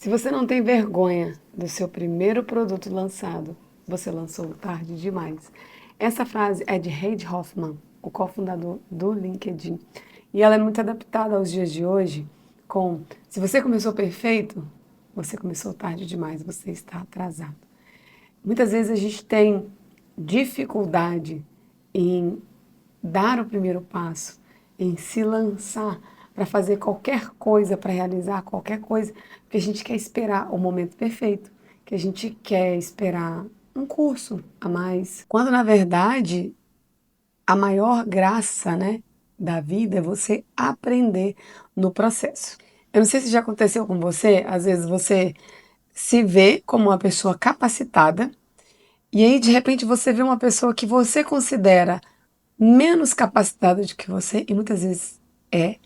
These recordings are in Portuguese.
Se você não tem vergonha do seu primeiro produto lançado, você lançou tarde demais. Essa frase é de Reid Hoffman, o cofundador do LinkedIn. E ela é muito adaptada aos dias de hoje com: se você começou perfeito, você começou tarde demais, você está atrasado. Muitas vezes a gente tem dificuldade em dar o primeiro passo, em se lançar para fazer qualquer coisa, para realizar qualquer coisa, porque a gente quer esperar o momento perfeito, que a gente quer esperar um curso a mais, quando na verdade a maior graça, né, da vida é você aprender no processo. Eu não sei se já aconteceu com você, às vezes você se vê como uma pessoa capacitada e aí de repente você vê uma pessoa que você considera menos capacitada do que você, e muitas vezes é,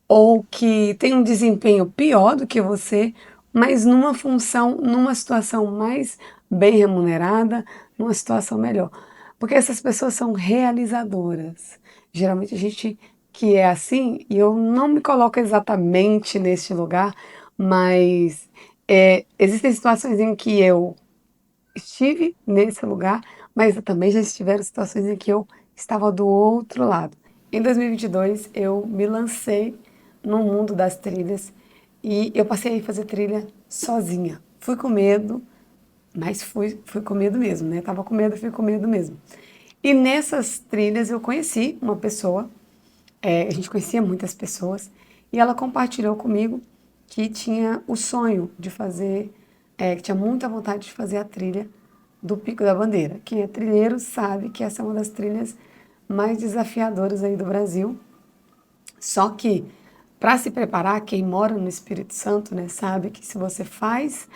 ou que tem um desempenho pior do que você, mas numa função, numa situação mais bem remunerada, numa situação melhor. Porque essas pessoas são realizadoras. Geralmente a gente que é assim, e eu não me coloco exatamente neste lugar, mas existem situações em que eu estive nesse lugar, mas também já estiveram situações em que eu estava do outro lado. Em 2022, eu me lancei no mundo das trilhas e eu passei a fazer trilha sozinha. Fui com medo, mas fui com medo mesmo, né? Tava com medo, fui com medo mesmo. E nessas trilhas eu conheci uma pessoa, a gente conhecia muitas pessoas, e ela compartilhou comigo que tinha o sonho de fazer, que tinha muita vontade de fazer a trilha do Pico da Bandeira. Quem é trilheiro sabe que essa é uma das trilhas mais desafiadoras aí do Brasil. Só que, para se preparar, quem mora no Espírito Santo, né, sabe que se você faz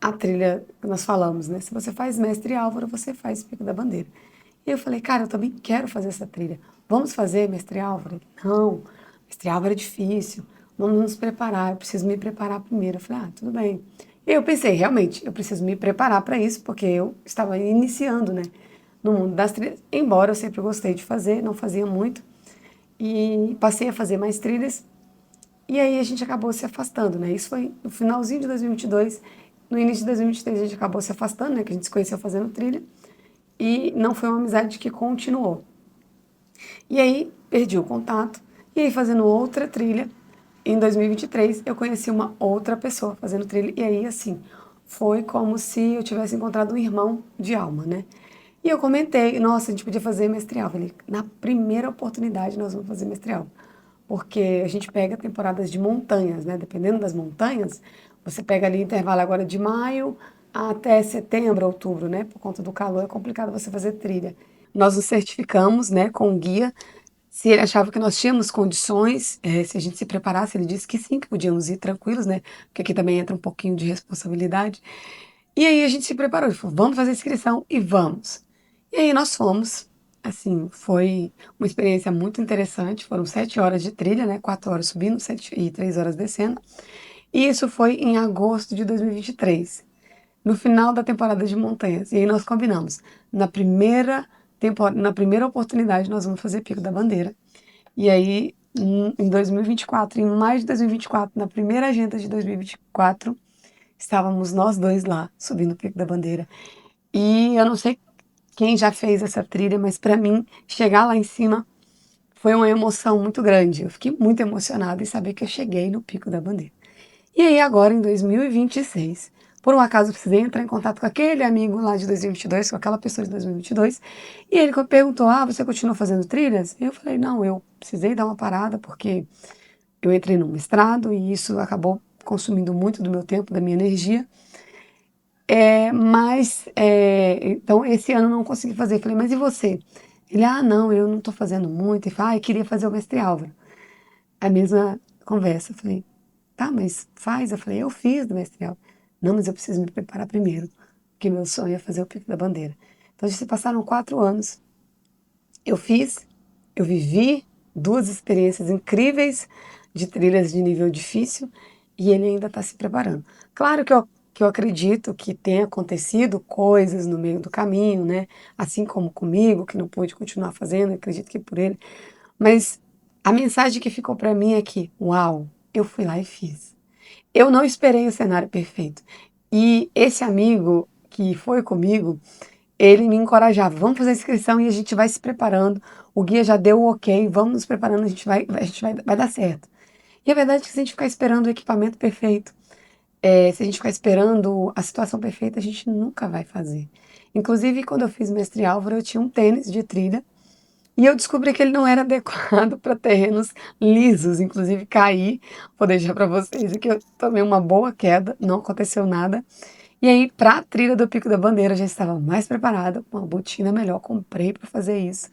a trilha que nós falamos, né, se você faz Mestre Álvaro, você faz Pico da Bandeira. E eu falei, cara, eu também quero fazer essa trilha. Vamos fazer Mestre Álvaro? Ele, não, Mestre Álvaro é difícil. Vamos nos preparar. Eu preciso me preparar primeiro. Eu falei, ah, tudo bem. E eu pensei, realmente, eu preciso me preparar para isso, porque eu estava iniciando, né, no mundo das trilhas. Embora eu sempre gostei de fazer, não fazia muito. E passei a fazer mais trilhas. E aí a gente acabou se afastando, né? Isso foi no finalzinho de 2022. No início de 2023 a gente acabou se afastando, né? Que a gente se conheceu fazendo trilha. E não foi uma amizade que continuou. E aí perdi o contato. E aí fazendo outra trilha, em 2023 eu conheci uma outra pessoa fazendo trilha. E aí assim, foi como se eu tivesse encontrado um irmão de alma, né? E eu comentei, nossa, a gente podia fazer mestrial. Eu falei, na primeira oportunidade nós vamos fazer mestrial. Porque a gente pega temporadas de montanhas, né? Dependendo das montanhas, você pega ali intervalo agora de maio até setembro, outubro, né? Por conta do calor é complicado você fazer trilha. Nós nos certificamos, né, com o guia. Se ele achava que nós tínhamos condições, se a gente se preparasse, ele disse que sim, que podíamos ir tranquilos, né? Porque aqui também entra um pouquinho de responsabilidade. E aí a gente se preparou, ele falou, vamos fazer a inscrição e vamos. E aí nós fomos. Assim, foi uma experiência muito interessante. Foram 7 horas de trilha, né? 4 horas subindo, 3 horas descendo. E isso foi em agosto de 2023, no final da temporada de montanhas. E aí nós combinamos. Na primeira oportunidade, nós vamos fazer Pico da Bandeira. E aí, em 2024, em maio de 2024, na primeira agenda de 2024, estávamos nós dois lá, subindo o Pico da Bandeira. E eu não sei quem já fez essa trilha, mas para mim, chegar lá em cima foi uma emoção muito grande. Eu fiquei muito emocionada em saber que eu cheguei no Pico da Bandeira. E aí, agora em 2026, por um acaso, eu precisei entrar em contato com aquele amigo lá de 2022, com aquela pessoa de 2022, e ele perguntou: Ah, você continua fazendo trilhas? E eu falei: Não, eu precisei dar uma parada porque eu entrei no mestrado e isso acabou consumindo muito do meu tempo, da minha energia. Então esse ano eu não consegui fazer. Eu falei, mas e você? Ele, ah, não, eu não estou fazendo muito. Ele falou, ah, eu queria fazer o mestre Álvaro. A mesma conversa. Eu falei, tá, mas faz. Eu falei, eu fiz do mestre Álvaro. Não, mas eu preciso me preparar primeiro, porque meu sonho é fazer o Pico da Bandeira. Então, se passaram 4 anos, eu fiz, eu vivi duas experiências incríveis de trilhas de nível difícil e ele ainda está se preparando. Claro que eu acredito que tenha acontecido coisas no meio do caminho, né? Assim como comigo, que não pude continuar fazendo, acredito que por ele. Mas a mensagem que ficou para mim é que, uau, eu fui lá e fiz. Eu não esperei o cenário perfeito. E esse amigo que foi comigo, ele me encorajava, vamos fazer a inscrição e a gente vai se preparando. O guia já deu o ok, vamos nos preparando, vai dar certo. E a verdade é que se a gente ficar esperando o equipamento perfeito, se a gente ficar esperando a situação perfeita, a gente nunca vai fazer. Inclusive, quando eu fiz mestre Álvaro, eu tinha um tênis de trilha e eu descobri que ele não era adequado para terrenos lisos. Inclusive, caí, vou deixar para vocês aqui, eu tomei uma boa queda, não aconteceu nada. E aí, para a trilha do Pico da Bandeira, eu já estava mais preparada, com uma botina melhor, comprei para fazer isso.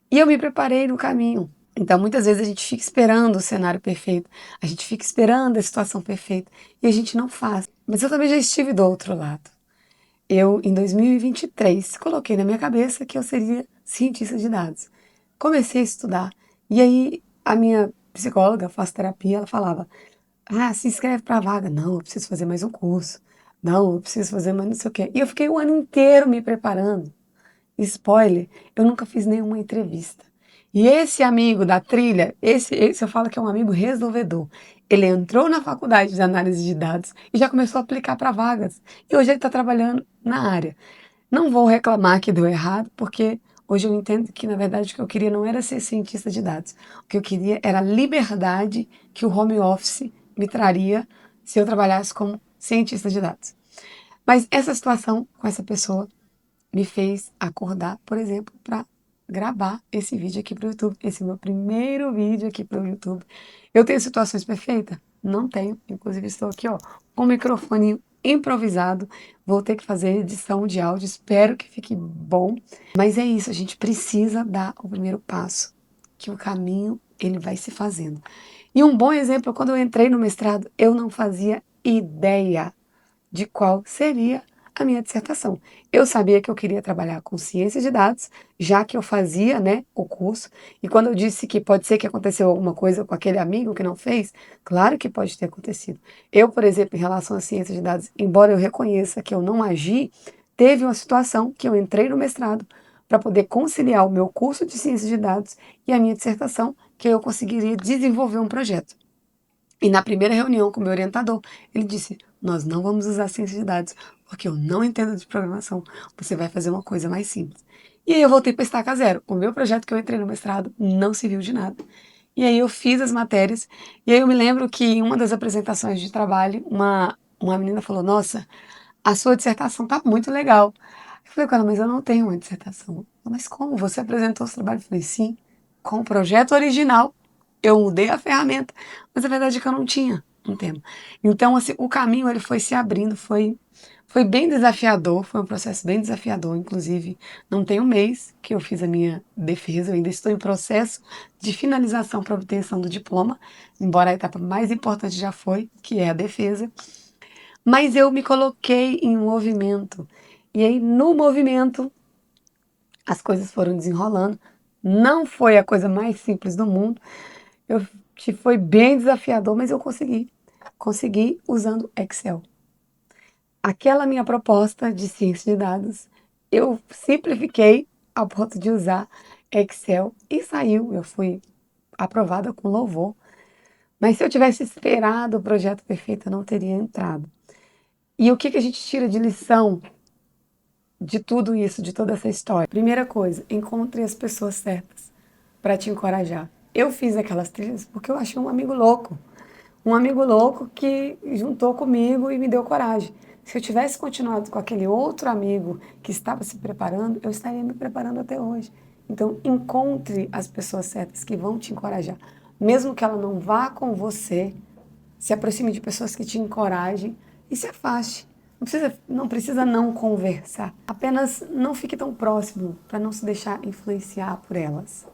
E eu me preparei no caminho. Então, muitas vezes a gente fica esperando o cenário perfeito, a gente fica esperando a situação perfeita e a gente não faz. Mas eu também já estive do outro lado. Eu, em 2023, coloquei na minha cabeça que eu seria cientista de dados. Comecei a estudar e aí a minha psicóloga, faço terapia, ela falava: ah, se inscreve para a vaga. Não, eu preciso fazer mais um curso. Não, eu preciso fazer mais não sei o quê. E eu fiquei o ano inteiro me preparando. Spoiler, eu nunca fiz nenhuma entrevista. E esse amigo da trilha, esse eu falo que é um amigo resolvedor. Ele entrou na faculdade de análise de dados e já começou a aplicar para vagas. E hoje ele está trabalhando na área. Não vou reclamar que deu errado, porque hoje eu entendo que, na verdade, o que eu queria não era ser cientista de dados. O que eu queria era a liberdade que o home office me traria se eu trabalhasse como cientista de dados. Mas essa situação com essa pessoa me fez acordar, por exemplo, para gravar esse vídeo aqui para o YouTube. Esse é o meu primeiro vídeo aqui para o YouTube. Eu tenho situações perfeitas? Não tenho. Inclusive, estou aqui, ó, com o microfone improvisado. Vou ter que fazer edição de áudio. Espero que fique bom. Mas é isso, a gente precisa dar o primeiro passo, que o caminho ele vai se fazendo. E um bom exemplo, quando eu entrei no mestrado, eu não fazia ideia de qual seria a minha dissertação. Eu sabia que eu queria trabalhar com ciência de dados, já que eu fazia, né, o curso, e quando eu disse que pode ser que aconteceu alguma coisa com aquele amigo que não fez, claro que pode ter acontecido. Eu, por exemplo, em relação à ciência de dados, embora eu reconheça que eu não agi, teve uma situação que eu entrei no mestrado para poder conciliar o meu curso de ciência de dados e a minha dissertação, que eu conseguiria desenvolver um projeto. E na primeira reunião com o meu orientador, ele disse: nós não vamos usar ciência de dados, porque eu não entendo de programação. Você vai fazer uma coisa mais simples. E aí eu voltei para estaca zero. O meu projeto que eu entrei no mestrado não serviu de nada. E aí eu fiz as matérias, e aí eu me lembro que em uma das apresentações de trabalho, uma menina falou: nossa, a sua dissertação tá muito legal. Eu falei com ela: mas eu não tenho uma dissertação. Ela: mas como? Você apresentou o seu trabalho? Eu falei: sim, com o projeto original. Eu mudei a ferramenta, mas a verdade é que eu não tinha um tema. Então, assim, o caminho ele foi se abrindo, foi bem desafiador, foi um processo bem desafiador, inclusive não tem um mês que eu fiz a minha defesa, eu ainda estou em processo de finalização para obtenção do diploma, embora a etapa mais importante já foi, que é a defesa, mas eu me coloquei em movimento, e aí no movimento as coisas foram desenrolando, não foi a coisa mais simples do mundo, eu, que foi bem desafiador, mas eu consegui. Consegui usando Excel. Aquela minha proposta de ciência de dados, eu simplifiquei a ponto de usar Excel e saiu. Eu fui aprovada com louvor. Mas se eu tivesse esperado o projeto perfeito, eu não teria entrado. E o que que a gente tira de lição de tudo isso, de toda essa história? Primeira coisa, encontre as pessoas certas para te encorajar. Eu fiz aquelas trilhas porque eu achei um amigo louco. Um amigo louco que juntou comigo e me deu coragem. Se eu tivesse continuado com aquele outro amigo que estava se preparando, eu estaria me preparando até hoje. Então, encontre as pessoas certas que vão te encorajar. Mesmo que ela não vá com você, se aproxime de pessoas que te encorajem e se afaste. Não precisa não conversar. Apenas não fique tão próximo para não se deixar influenciar por elas.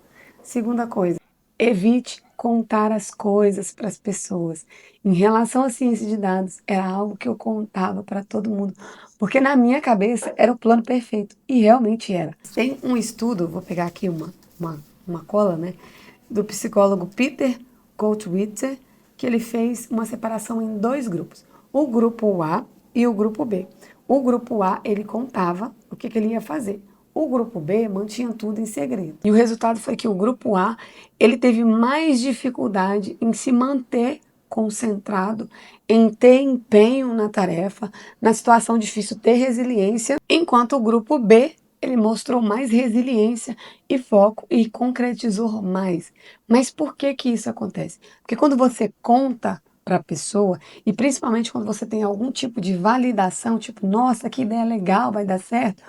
Segunda coisa, evite contar as coisas para as pessoas. Em relação à ciência de dados, era algo que eu contava para todo mundo, porque na minha cabeça era o plano perfeito, e realmente era. Tem um estudo, vou pegar aqui uma cola, né, do psicólogo Peter Goldwitzer, que ele fez uma separação em dois grupos, o grupo A e o grupo B. O grupo A, ele contava o que ele ia fazer. O grupo B mantinha tudo em segredo. E o resultado foi que o grupo A, ele teve mais dificuldade em se manter concentrado em ter empenho na tarefa, na situação difícil ter resiliência, enquanto o grupo B, ele mostrou mais resiliência e foco e concretizou mais. Mas por que que isso acontece? Porque quando você conta para a pessoa, e principalmente quando você tem algum tipo de validação, tipo, nossa, que ideia legal, vai dar certo,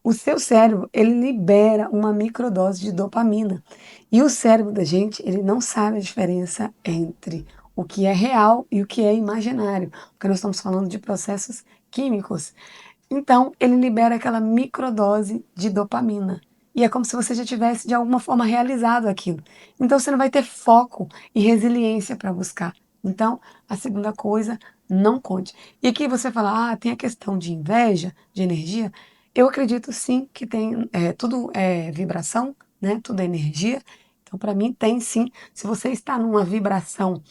o seu cérebro, ele libera uma microdose de dopamina. E o cérebro da gente, ele não sabe a diferença entre o que é real e o que é imaginário, porque nós estamos falando de processos químicos. Então, ele libera aquela microdose de dopamina. E é como se você já tivesse, de alguma forma, realizado aquilo. Então, você não vai ter foco e resiliência para buscar. Então, a segunda coisa, não conte. E aqui você fala, tem a questão de inveja, de energia. Eu acredito sim que tem, tudo é vibração, né? Tudo é energia. Então, para mim, tem sim. Se você está numa vibração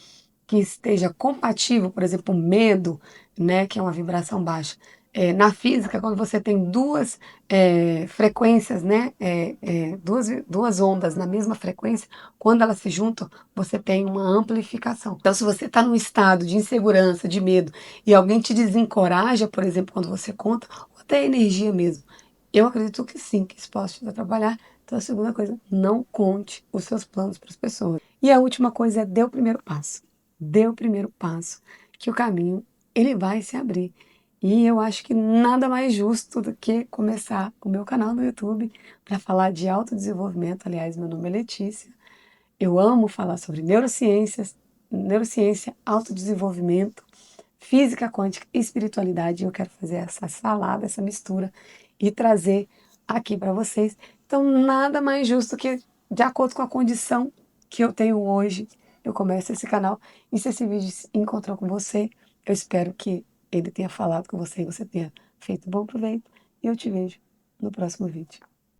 que esteja compatível, por exemplo, o medo, né, que é uma vibração baixa. Na física, quando você tem duas frequências, né, duas ondas na mesma frequência, quando elas se juntam, você tem uma amplificação. Então, se você está num estado de insegurança, de medo, e alguém te desencoraja, por exemplo, quando você conta, ou até energia mesmo, eu acredito que sim, que isso possa te atrapalhar. Então, a segunda coisa, não conte os seus planos para as pessoas. E a última coisa é dê o primeiro passo. Dê o primeiro passo, que o caminho ele vai se abrir. E eu acho que nada mais justo do que começar o meu canal no YouTube para falar de autodesenvolvimento. Aliás, meu nome é Letícia. Eu amo falar sobre neurociências, neurociência, autodesenvolvimento, física quântica e espiritualidade. Eu quero fazer essa salada, essa mistura e trazer aqui para vocês. Então, nada mais justo que, de acordo com a condição que eu tenho hoje, eu começo esse canal. E se esse vídeo encontrou com você, eu espero que ele tenha falado com você e você tenha feito bom proveito. E eu te vejo no próximo vídeo.